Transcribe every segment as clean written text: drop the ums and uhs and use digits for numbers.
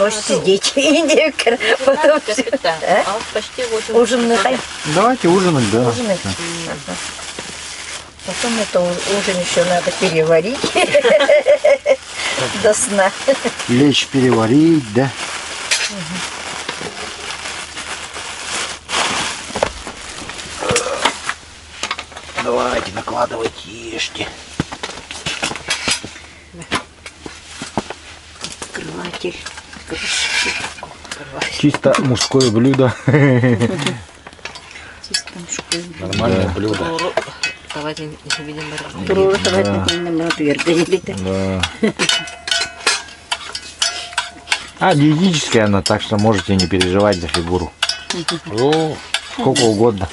можете сидеть. Индика, потом все. Почти 8. Ужин. Давайте ужинать, да. Ужинать. Потом это ужин еще надо переварить до сна. Лечь переварить, да. Давайте, накладывайте, ешьте. Открыватель. Чисто мужское блюдо. Чисто мужское. Нормальное блюдо. Давайте не видим. Да. А диетическая она, так что можете не переживать за фигуру. Сколько угодно.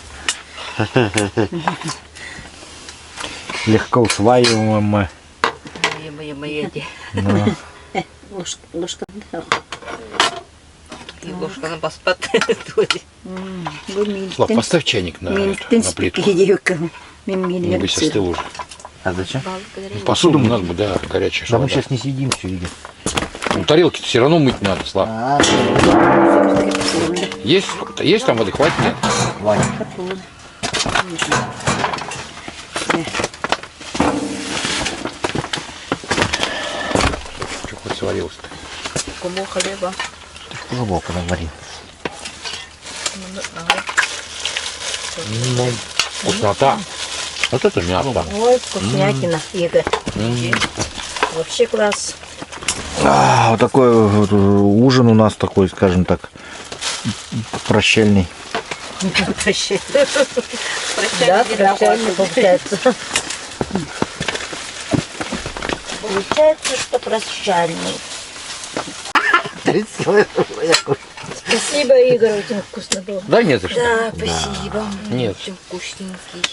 Легко усваиваемая. Ложка. Ложка на паспорт. Слав, поставь чайник на плиту. Не бойся, остыл уже. А зачем? Посуду у нас бы, да, горячая. Да мы вода. сейчас не сидим, все видим. Ну, тарелки-то все равно мыть надо, Слав. Есть там воды? Хватит? Нет? Что хоть сварилось-то? Кому хлеба? Глубоко наварил. Ну, вкуснота. Вот это мясо. Ой, вкуснятина, Игорь. Вообще класс. Вот такой вот ужин у нас такой, скажем так, прощальный. Да, прощальный получается. Получается, что прощальный. Спасибо, Игорь, очень вкусно было. Да нет за что. Да, спасибо. Нет. Очень вкусненький.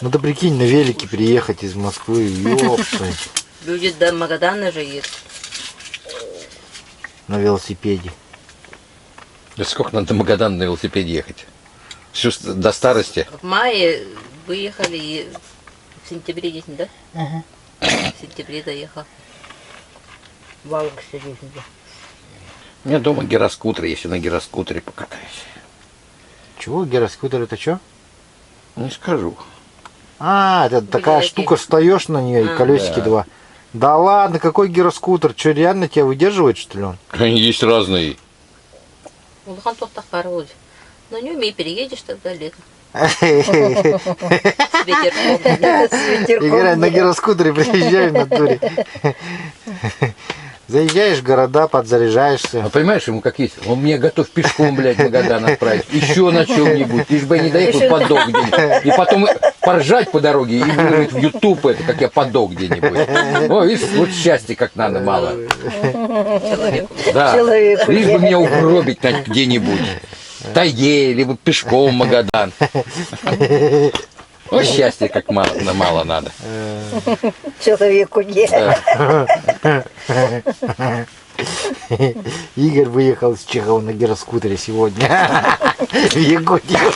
Ну да прикинь, на велике приехать из Москвы, ёпты, Люди до Магадана же есть. на велосипеде. Да сколько надо до Магадана на велосипеде ехать? Всю до старости. В мае выехали и в сентябре здесь, да? Ага. В сентябре доехал. Валок сегодня. У меня дома гироскутер, если на гироскутере покатаюсь. Чего, гироскутер это что? Не скажу. А, это такая Гироскутер. штука, встаешь на нее и колесики да. два. Да ладно, какой гироскутер? Что, реально тебя выдерживает, что ли он? Они есть разные. Улхан тохтах пароль. На нем и переедешь тогда летом. С ветерком. Играй на гироскутере, приезжай в натуре. Заезжаешь в города, подзаряжаешься. А понимаешь, ему как есть? Он мне готов пешком, блядь, в Магадан отправить. Еще на чем-нибудь. Лишь бы я не доехал подох где-нибудь. И потом поржать по дороге и выложить в YouTube это, как я подох где-нибудь. О, видишь, вот счастье как надо мало. Человеку. Да. Человеку. Лишь бы меня угробить где-нибудь. В тайге, либо пешком в Магадан. О, счастье как мало надо. Человеку нет. Игорь выехал из Чехова на гироскутере сегодня. В Якутию.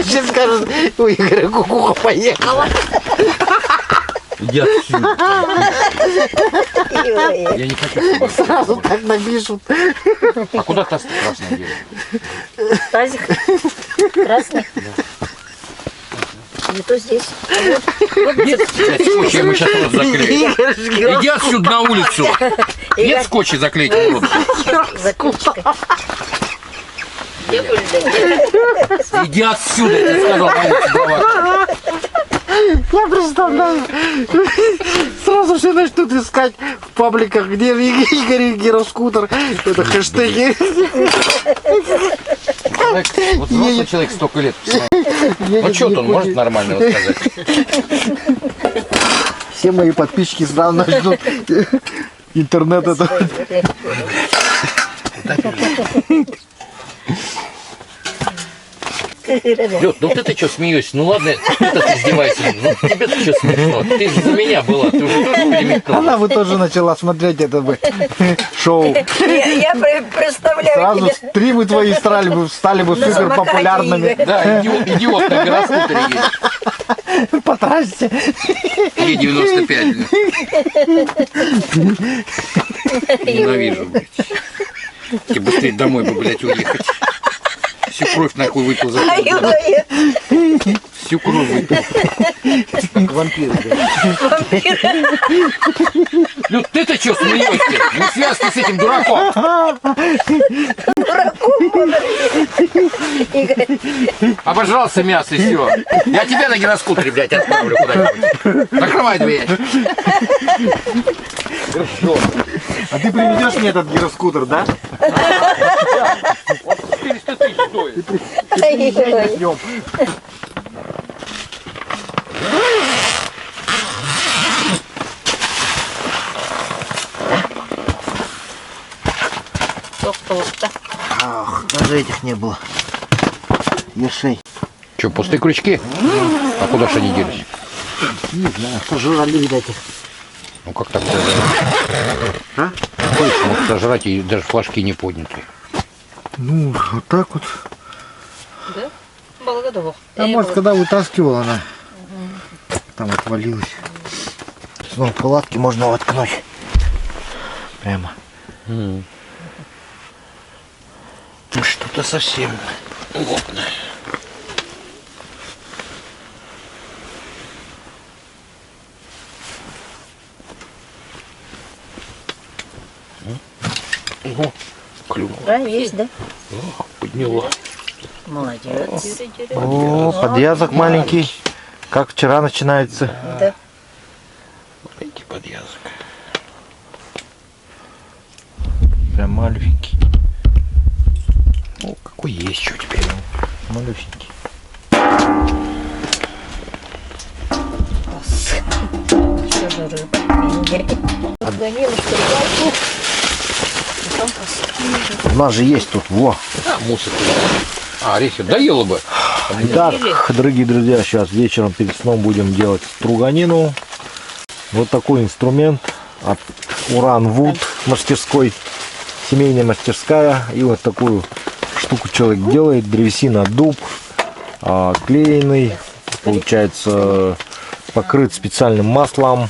Сейчас скажут, у Игоря кукуха поехала. Иди отсюда. Я не хочу. Сразу так напишут. А куда ты красное делаешь? Тазик красный. Не то здесь. Нет, скотча мы сейчас рот заклеим. Иди отсюда на улицу. Нет скотча заклеить рот. Закручкой. Иди отсюда, я тебе сказал, на улицу давай. Я представляю. Сразу все начнут искать в пабликах, где Игорь гироскутер. Это хэштеги. Вот взрослый человек столько лет. Ну что он может нормально вот сказать? Все мои подписчики сразу начнут интернет это. Лёд, ну ты что смеешься? Ну ладно, ты издевайся. Ну тебе-то что смешно? Ты же за меня была, ты уже тоже переметнула. Она бы тоже начала смотреть это бы шоу. Я представляю Сразу тебя. стримы твои стали бы На супер популярными. Да, идиот на гироскутере едет. По трассе. Е95. Ненавижу, блядь. Тебе быстрее домой бы, блядь, уехать. Всю кровь нахуй выпил за Ай, это. ой, Всю кровь выпил. Как вампир, блядь. Люд, ты-то что смеешься? Не связки с этим дураком. Игорь. Обожрался мясо и все. Я тебя на гироскутере, блядь, отправлю куда-нибудь. Закрывай дверь. Хорошо. А ты приведешь мне этот гироскутер, да? 400 тысяч стоит. Ай, ой. Днем. Толсто. Ах, даже этих не было. Ершей. Че, пустые крючки? А куда же они делись? Не знаю, сожрали, видать, их. Ну как так сожрать? А? Хочешь, мог сожрать и даже флажки не подняты. Ну, вот так вот. Да? Благодарю. А может, когда вытаскивала она, там отвалилась. Снова палатки можно воткнуть. Прямо. Что-то совсем плотное. Ого, клюнула. Да, есть, да? Подняла. Молодец. О, подвязок маленький. Как вчера начинается. Да. Маленький подвязок. Прям малюсенький. Ну, какой есть, что теперь. Малюсенький. Что за рыба? Игорь. Отгонила, что рыбалку. Потом У нас же есть тут, во. А, мусор. А, орехи доела бы. Итак, дорогие друзья, сейчас вечером перед сном будем делать струганину. Вот такой инструмент от Уран Вуд мастерской, семейная мастерская. И вот такую штуку человек делает. Древесина дуб, клееный, получается покрыт специальным маслом.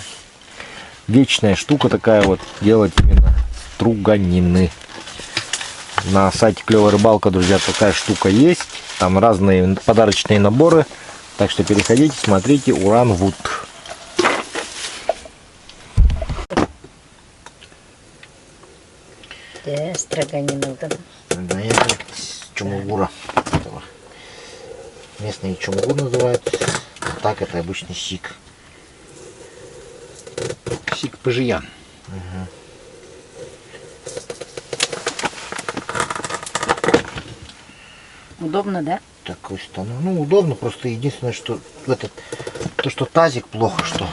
Вечная штука такая вот, делать именно струганины. На сайте Клевая Рыбалка, друзья, такая штука есть. Там разные подарочные наборы. Так что переходите, смотрите. Уран Вуд. Да, строганина вот это. Да, это чумугура. Местные чумугур называют. Так это обычный сик. Сик пожиян. Удобно, да? Такой станок. Ну, удобно, просто единственное, что то, что тазик плохо, что.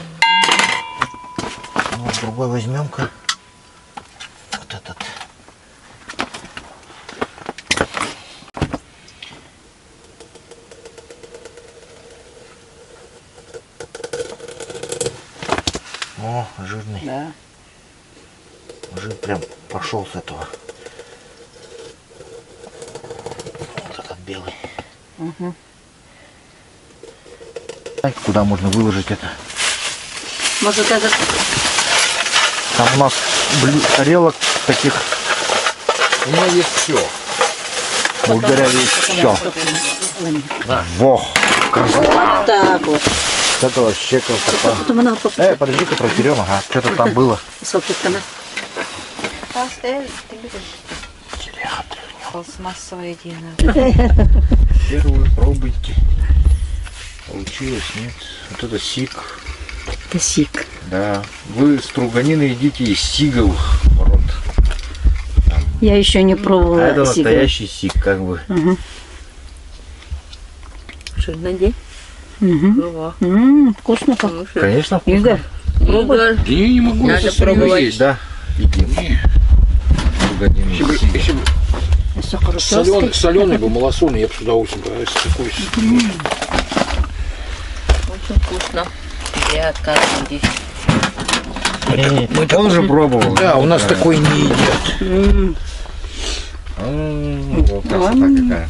Ну, другой возьмем-ка. Вот этот. О, жирный. Да. Жир прям пошел с этого. Вот этот белый. Угу. Куда можно выложить это? Может, это... Там у нас тарелок таких. У меня есть все. Благодаря есть все. Во! Вот так вот. Это вообще красота. Потом она Подожди-ка, протерем, ага. Что-то там было. салфетками. Пластмассовая единая. Первую пробуйте. Получилось, нет? Вот это сик. Это сик. Да. Вы струганины едите из сигл. Рот. Я еще не пробовала. А это сигар. настоящий сик, как бы. Угу. Жирный день. Угу. Вкусно как. Конечно, вкусно. Игорь, пробуй. Я не могу Надо это пробовать. есть. Да. Едим. Струганины. Если бы Все хорошо. соленый бы, малосольный, я бы с удовольствием такой. Очень вкусно. Я отказываюсь. Мы тоже пробовали. Да, у нас такой не едят. Вот красота какая.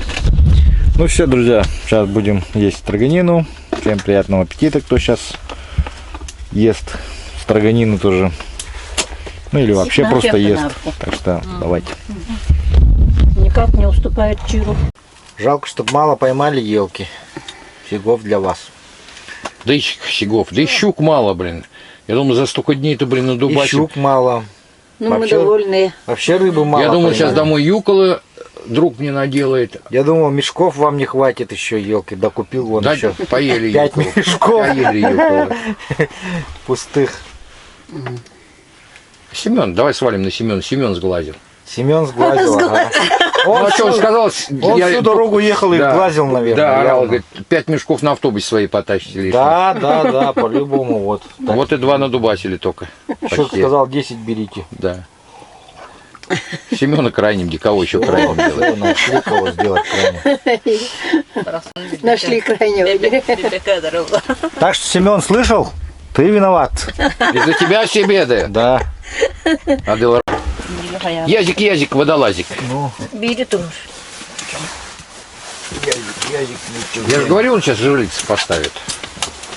Ну все, друзья, сейчас будем есть строганину. Всем приятного аппетита, кто сейчас ест строганину тоже. Ну или вообще Сик на просто ест. пятнадцать. Так что давайте. никак не уступает Чиру. Жалко, что мало поймали елки. Фигов для вас. Да и щегов, да и щук мало, блин. Я думаю, за столько дней-то, блин, на И Дубасе. щук мало. Ну, мы Вообще- довольны. Вообще рыбы мало. Я думал, поймали. сейчас домой юкола друг мне наделает. Я думал, мешков вам не хватит еще елки. Да купил вон Да, еще поели 5 юколу. мешков Поели юколу. пустых. Семен, давай свалим на Семена. Семен сглазил. Семен сглазил. ага. Ну, а что он сказал? Он всю дорогу ехал и Да. глазил, наверное. Да, орал, явно. говорит, 5 мешков на автобусе свои потащите лишних. Да, по-любому вот. Так, Вот и 2 надубасили только. Еще Почти. сказал, 10 берите. Да. Семена крайним, кого еще крайним делать? Всё, нашли кого сделать крайне. Нашли крайнего. Так что, Семен, слышал? Ты виноват. Из-за тебя все беды. Да. Адыл. Язик, водолазик. Бери тоже. Я же говорю, он сейчас жерлицы поставит.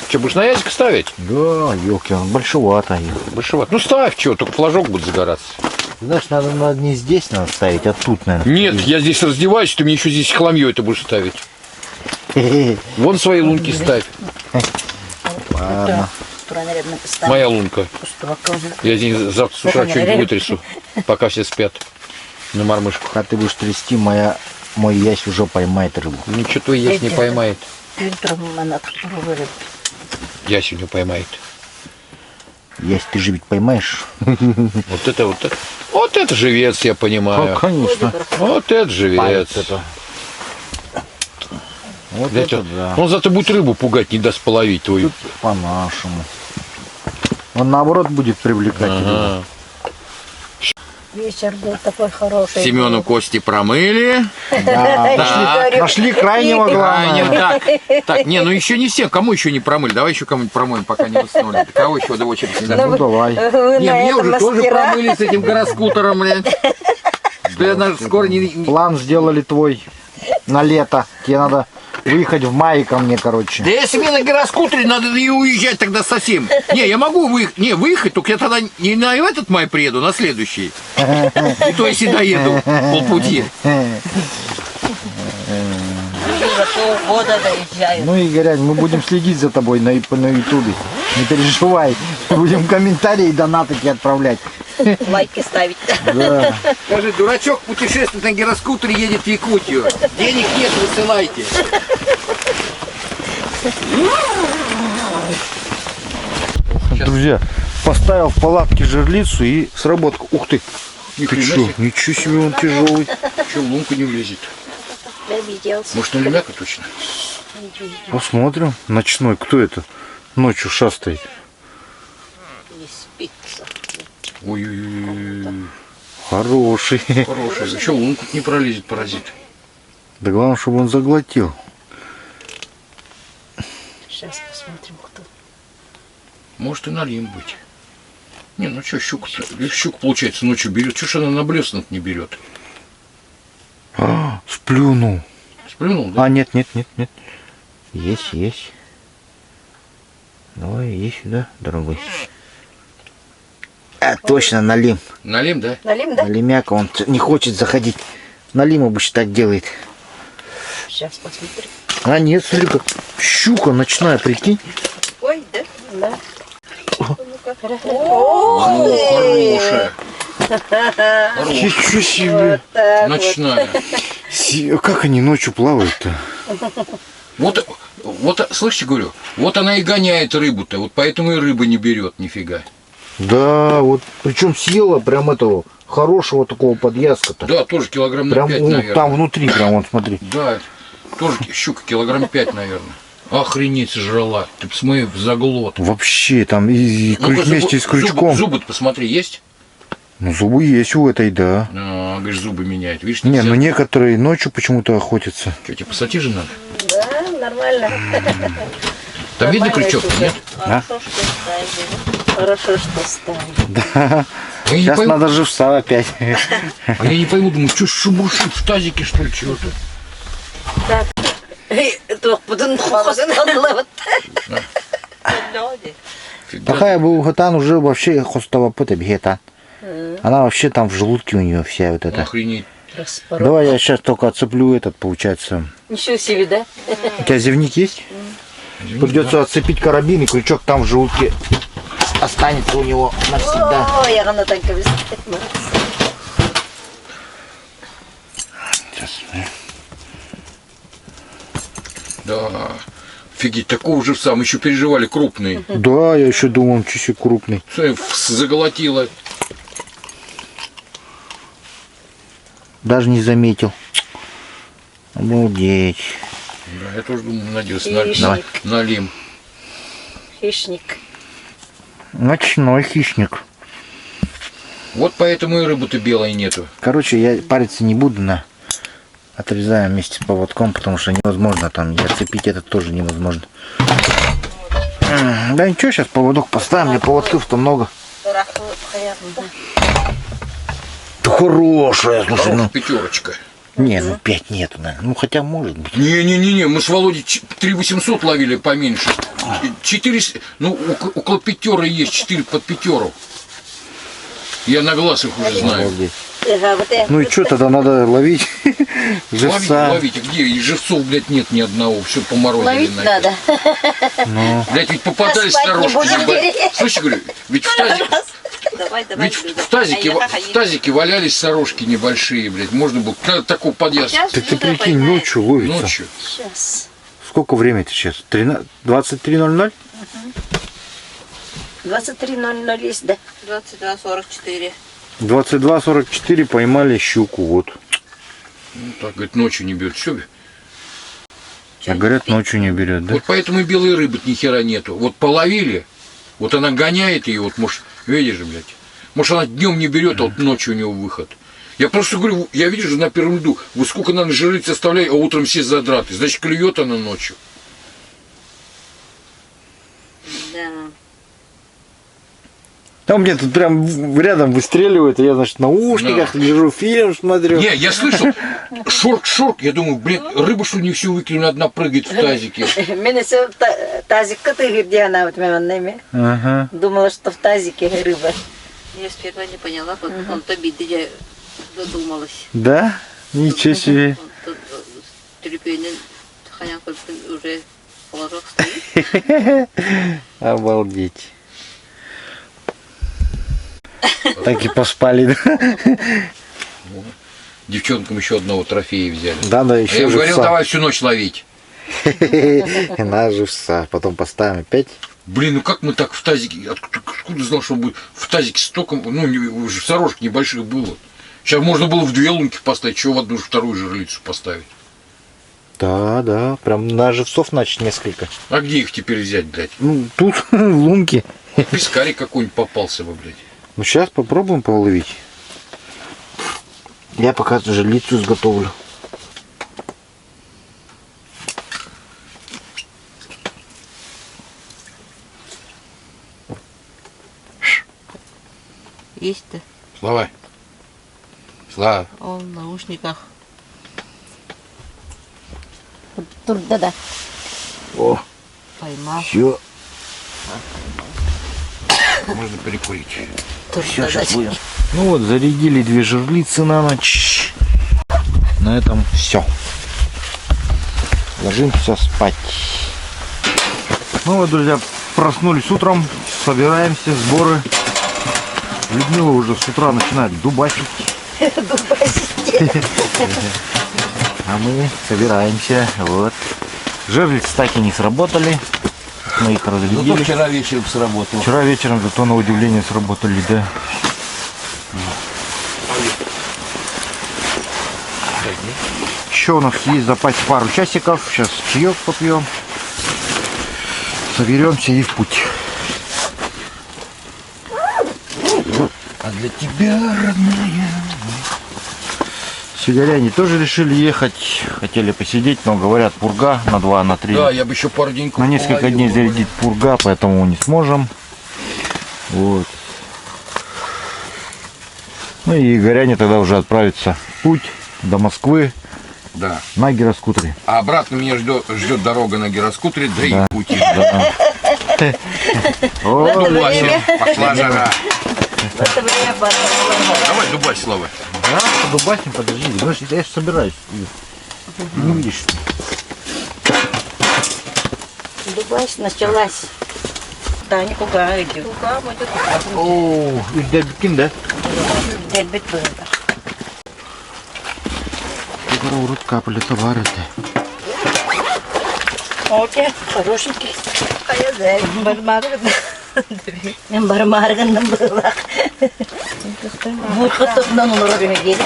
Что, будешь на язик ставить? Да, елки, он большевато. Большевато. Ну ставь, что, только флажок будет загораться. Знаешь, надо не здесь надо ставить, а тут, наверное. Нет, я здесь раздеваюсь, ты мне еще здесь хламье это будешь ставить. Вон свои лунки ставь. Ладно. Моя лунка. Я здесь завтра с утра что-нибудь вытрясу, пока все спят на мормышку. Пока ты будешь трясти, мой ясь уже поймает рыбу. Ничего твой ясь не поймает. Фильтром она вырыт. Я сегодня поймает. Ясь, ты же ведь поймаешь? Вот это живец, я понимаю. конечно. Вот это живец. Палец это. Вот Знаете, это да. он зато будет рыбу пугать, не даст половить твою. Тут по-нашему. Он наоборот будет привлекать рыбу. Ага. Вечер был такой хороший. Семену кости промыли. Да, нашли крайнего главное. Так, не, ну еще не все. Кому еще не промыли? Давай еще кому-нибудь промоем, пока не уснули. Кого еще до очереди не дошли? Ну давай. Не, мне уже тоже промыли с этим гороскутером, блядь. Что я даже скоро не... План сделали твой на лето. Тебе надо выехать в мае ко мне, короче. Да если мне на гороскутере надо и уезжать тогда совсем. Не, я могу выехать, только я тогда не на этот май приеду, на следующий. И то если доеду полпути. За полгода доезжаю. Ну, Игорь, мы будем следить за тобой на ютубе. Не переживай. Будем комментарии и донаты тебе отправлять. Лайки ставить. Да. Скажи, дурачок путешествует на гироскутере, едет в Якутию. Денег нет, высылайте. Друзья, поставил в палатке жерлицу и сработал. Ух ты! Ты что? Ничего себе, он тяжелый. Что, в лунку не влезет? Обиделся. Может, на лемяка точно? Посмотрим. Ночной. Кто это? Ночью шастает. Не спится. Ой-ой-ой. Хороший. Хороший. Еще в лунку не пролезет паразит. Да главное, чтобы он заглотил. Сейчас посмотрим, кто. Может и налим быть. Не, ну что, щук получается ночью берет. Чего ж она на блеснут не берет? А, сплюнул. Сплюнул, да? А, нет. Есть. Давай, иди сюда, дорогой. А, точно, налим. Налим, да? Налим, да? Налимяка, он не хочет заходить. Налим обычно так делает. Сейчас посмотрим. А, нет, смотри, как щука ночная, прикинь. Ой, да? Да. Хорошая. Ничего себе. Ночная. Как они ночью плавают-то? Вот, слышите, говорю, вот она и гоняет рыбу-то, вот поэтому и рыба не берет нифига. Да, вот причем съела прям этого хорошего такого подъязка-то. Да, тоже килограмм на Прям 5, вот наверное. там внутри, прям вот смотри. Да, тоже щука килограмм 5, наверное. Охренеть сожрала. Ты посмотри, в заглот. Вообще там и Ну-ка, вместе с крючком. Зубы-то посмотри, есть? Ну, зубы есть у этой, да. А, говоришь, зубы меняет. Видишь, Не, нельзя. ну некоторые ночью почему-то охотятся. Что, тебе пассатижи надо? Да, нормально. Там видно крючок-то, нет? Хорошо, что ставили. Хорошо, что ставили. Да. Я не Сейчас пойму, надо живца опять. а я не пойму, думаю, что шебуршит в тазике, что ли, чего-то? Такая был гатан уже вообще хостова пыта бегетан. Она вообще там в желудке у нее вся вот эта. Охренеть. Распорол. Давай я сейчас только отцеплю этот, получается. Ничего себе, да? У тебя зевник есть? Придется отцепить карабин, и крючок там в желудке останется у него навсегда. Ой, она так говорит. Сейчас. Да. Офигеть, такого же сам еще переживали крупные. Да, я еще думал, он чуть-чуть крупный. Заголотило. Даже не заметил. Обалдеть. Да, я тоже думаю, надеюсь, Хищник. налим. Хищник. Ночной хищник. Вот поэтому и рыбы-то белой нету. Короче, я париться не буду, отрезаем вместе с поводком, потому что невозможно там, и отцепить это тоже невозможно. Да ничего, сейчас поводок поставим, мне поводков-то много. Да хорошая, слушай, ну. Пятерочка. Не, ну 5 нету, наверное. Ну хотя может быть. Не-не-не, мы с Володей 3800 ловили поменьше. 4, ну около пятеры есть, 4 под пятеру. Я на глаз их уже знаю. Обалдеть. Ну и что тогда надо ловить? Живца. Ловить, где? И живцов, блядь, нет ни одного. Все поморозили. Ловить надо. Ну, Блядь, ведь попадались А спать не сторожки. будем, ебать. Гири? Слушай, говорю, ведь в тазике валялись сорожки небольшие, блядь. Можно было такого подъезда. так ты прикинь, ночью ловится. Ночью. Сейчас. Сколько времени сейчас? 23:00? 23:00 есть, да? 22:44. 22:44 поймали щуку, вот. Ну, так, говорит, ночью не берет. Все. А говорят, ночью не берет, да? Вот поэтому и белой рыбы ни хера нету. Вот половили, вот она гоняет ее, вот, может, видишь, блядь. Может, она днем не берет, а вот ночью у него выход. Я просто говорю, я вижу же на первом льду, вот сколько надо жрыть оставляю, а утром все задраты. Значит, клюет она ночью. Да. Там мне тут прям рядом выстреливает, и я, значит, в наушниках лежу, фильм смотрю. Не, я слышал, шорк-шорк, я думаю, блин, рыба что не всю выкинула, одна прыгает в тазике. Меня все тазик коты, где она вот ними. Ага. Думала, что в тазике рыба. Я сперва не поняла, вот он тобі, я додумалась. Да? Ничего себе. Тут телепейный ханяк уже положок стоит. Обалдеть. Так и поспали, да? Девчонкам еще одного трофея взяли. Да, А еще я говорил, живца. давай всю ночь ловить. На живца. Потом поставим опять. Блин, ну как мы так в тазике, откуда знал, что будет в тазике столько, ну, уже сорожек небольших было. Сейчас можно было в 2 лунки поставить, чего в одну вторую жерлицу поставить. Да, да. Прям на живцов, значит, несколько. А где их теперь взять, блядь? Ну, тут в лунке. Пескарик какой-нибудь попался бы, блядь. Ну, сейчас попробуем половить. Я пока жерлицу изготовлю. Есть-то. Слава. Слава. Он в наушниках. Тут, да-да. О, Поймал. все. Можно перекурить. Все, сейчас будем. Ну вот, зарядили 2 жерлицы на ночь. На этом все. Ложимся спать. Ну вот, друзья, проснулись утром, собираемся, сборы. Людмила уже с утра начинает дубасить. А мы собираемся. Вот. Жерлицы так и не сработали. Мы их разрядили. вчера вечером сработал. Вчера вечером зато на удивление сработали, да. Еще у нас есть запас пару часиков. Сейчас чаек попьем. Соберемся и в путь. А для тебя, родная. Сигаряне тоже решили ехать. Хотели посидеть, но говорят, пурга на 2, на 3. Да, я бы еще пару деньков На несколько половил дней бы, зарядить пурга, поэтому не сможем. Вот. Ну и горяне тогда уже отправятся в путь до Москвы Да. на гироскутере. А обратно меня ждет дорога на гироскутере до Якутии. Да. О, Согласен, пошла жара. В это время пора. Давай, дубай слова. Да, подубасим, подожди. Знаешь, я же собираюсь. Не видишь. Дубась началась. Таня куга идет. Куга идет. О, дядькин, да? Дельбит было. Скоро урод капали товары-то. Окей, хорошенький. А я знаю, бармарган была. Вот потом на уровне недели.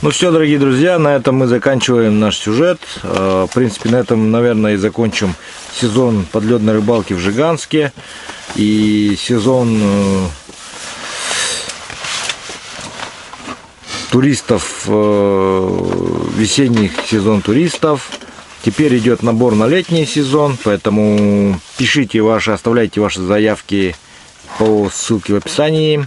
Ну все, дорогие друзья, на этом мы заканчиваем наш сюжет. В принципе, на этом, наверное, и закончим сезон подледной рыбалки в Жиганске. И сезон туристов, весенний сезон туристов. Теперь идет набор на летний сезон, поэтому пишите ваши, оставляйте ваши заявки по ссылке в описании.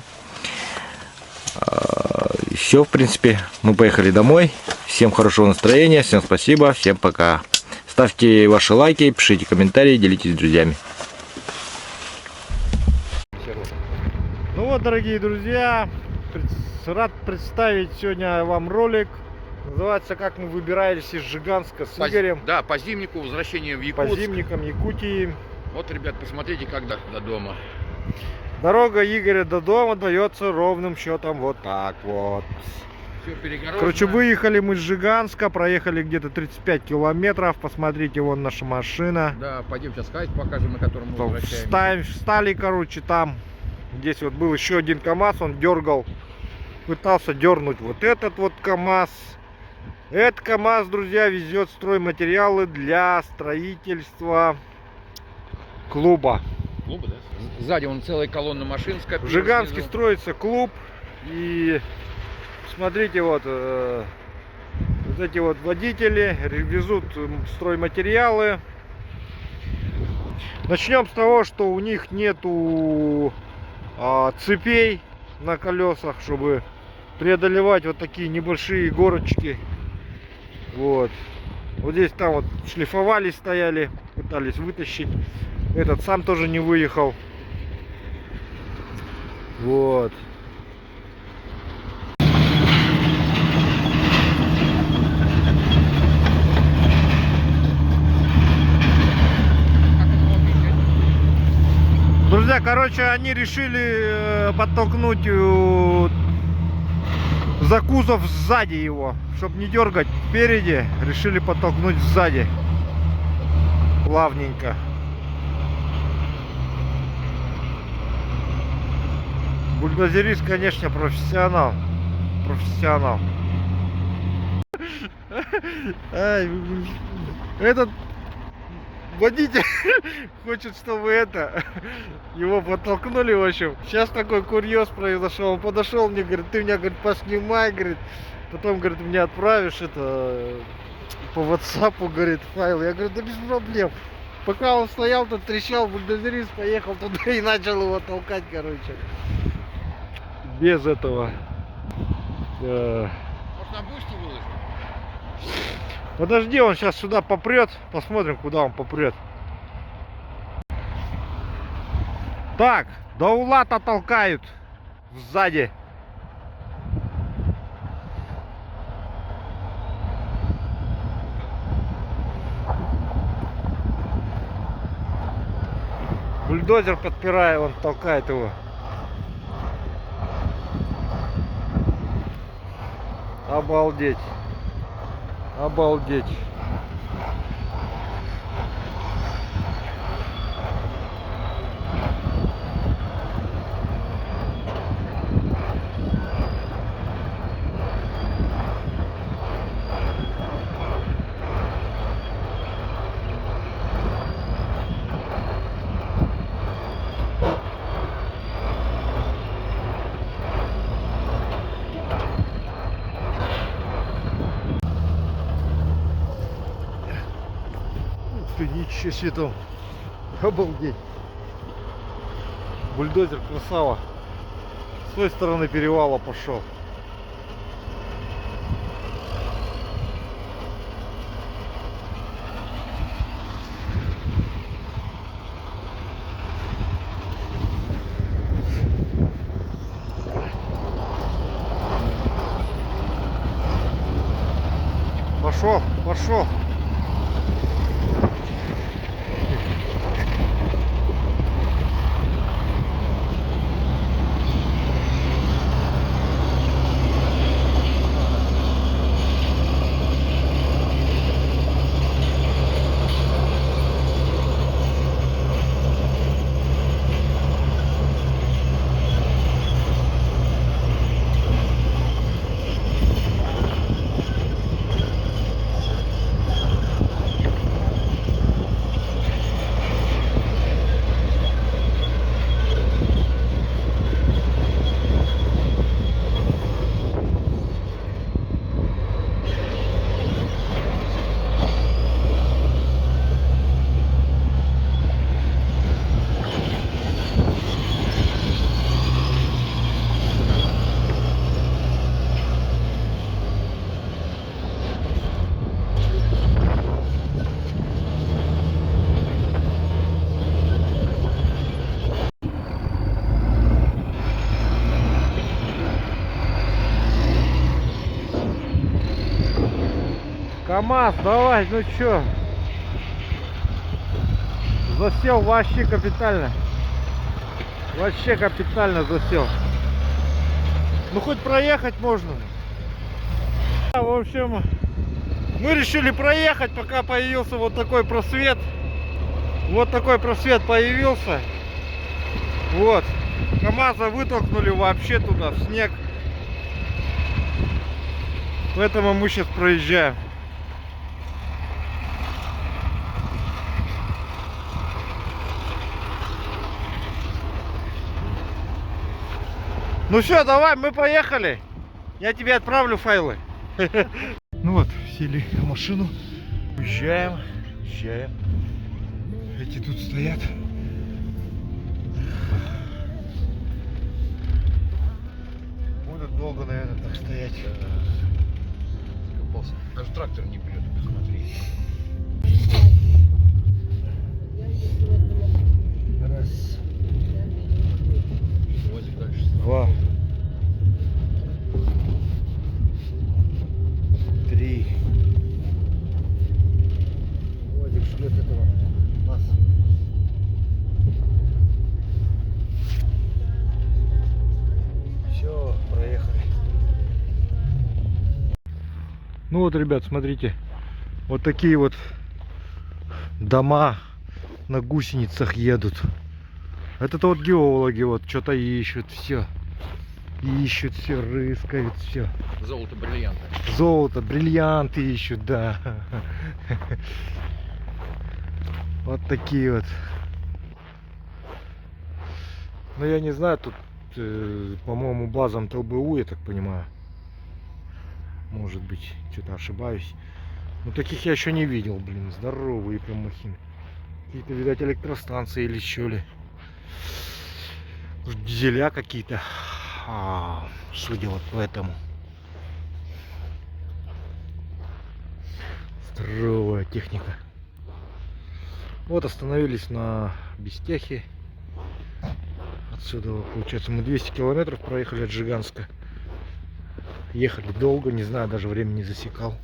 Все, в принципе, мы поехали домой. Всем хорошего настроения, всем спасибо, всем пока. Ставьте ваши лайки, пишите комментарии, делитесь с друзьями. Ну вот, дорогие друзья, рад представить сегодня вам ролик. Называется «Как мы выбирались из Жиганска» с Игорем. Да, по зимнику, возвращение в Якутск. По зимникам Якутии. Вот, ребят, посмотрите, как до дома. Дорога Игоря до дома дается ровным счетом вот так вот. Все перегорожено. Короче, выехали мы с Жиганска, проехали где-то 35 километров. Посмотрите, вон наша машина. Да, пойдем сейчас хайт покажем, на котором мы возвращаемся. Встали, короче, там. Здесь вот был еще один КамАЗ, он дергал. Пытался дернуть вот этот вот КамАЗ. Этот КамАЗ, друзья, везет стройматериалы для строительства клуба. Клуба, да? Сзади вон целая колонна машин. В Жиганске строится клуб. И смотрите, вот эти вот водители везут стройматериалы. Начнем с того, что у них нету цепей на колесах, чтобы преодолевать вот такие небольшие горочки. Вот здесь там вот шлифовали, стояли, пытались вытащить. Этот сам тоже не выехал. Вот. Друзья, короче, они решили подтолкнуть за кузов сзади его, чтобы не дергать впереди, решили подтолкнуть сзади плавненько. Бульдозерист, конечно, профессионал. Этот водитель хочет, чтобы его подтолкнули, в общем. Сейчас такой курьез произошел. Он подошел мне, говорит, ты меня, говорит, поснимай, говорит. Потом, говорит, мне отправишь по WhatsApp, говорит, файл. Я говорю, да без проблем. Пока он стоял, тут трещал, бульдозерист поехал туда и начал его толкать, короче. Без этого. Может, на бусте выложим? Подожди, он сейчас сюда попрет. Посмотрим, куда он попрет. Так, до Улата толкают сзади. Бульдозер подпирая, он толкает его. Обалдеть. Обалдеть. Ничего себе там. Обалдеть. Бульдозер красава. С той стороны перевала пошел. Пошел, пошел. КамАЗ, давай, ну чё? Засел вообще капитально. Вообще капитально засел. Ну хоть проехать можно. В общем, мы решили проехать, пока появился вот такой просвет. Вот такой просвет появился. Вот. КамАЗа вытолкнули вообще туда, в снег. Поэтому мы сейчас проезжаем. Ну все, давай, мы поехали. Я тебе отправлю файлы. Ну вот, сели в машину. Уезжаем. Уезжаем. Эти тут стоят. Будут долго, наверное, так стоять. Даже трактор не придет, посмотри. Раз, Возик дальше. два, три. Владик ждет этого, наверное, нас. Все, проехали. Ну вот, ребят, смотрите, вот такие вот дома на гусеницах едут. Это вот геологи вот что-то ищут, все. Ищут все, рыскают, все. Золото, бриллианты. Золото, бриллианты ищут, да. Вот такие вот. Но я не знаю, тут, по-моему, базам ТЛБУ, я так понимаю. Может быть, что-то ошибаюсь. Но таких я еще не видел, блин, здоровые прям махины. Какие-то, видать, электростанции или что ли. Дизеля какие-то. Судя вот по этому. Здоровая техника. Вот остановились на Бестяхе. Отсюда, получается, мы 200 километров проехали от Жиганска. Ехали долго, не знаю, даже время не засекал.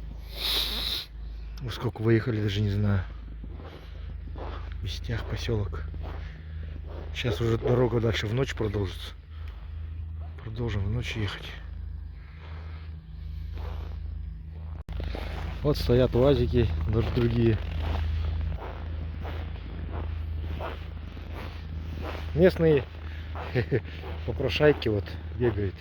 Сколько выехали, даже не знаю. Бестях, поселок. Сейчас уже дорога дальше в ночь продолжится. Продолжим в ночь ехать. Вот стоят УАЗики, даже другие. Местные попрошайки вот бегают.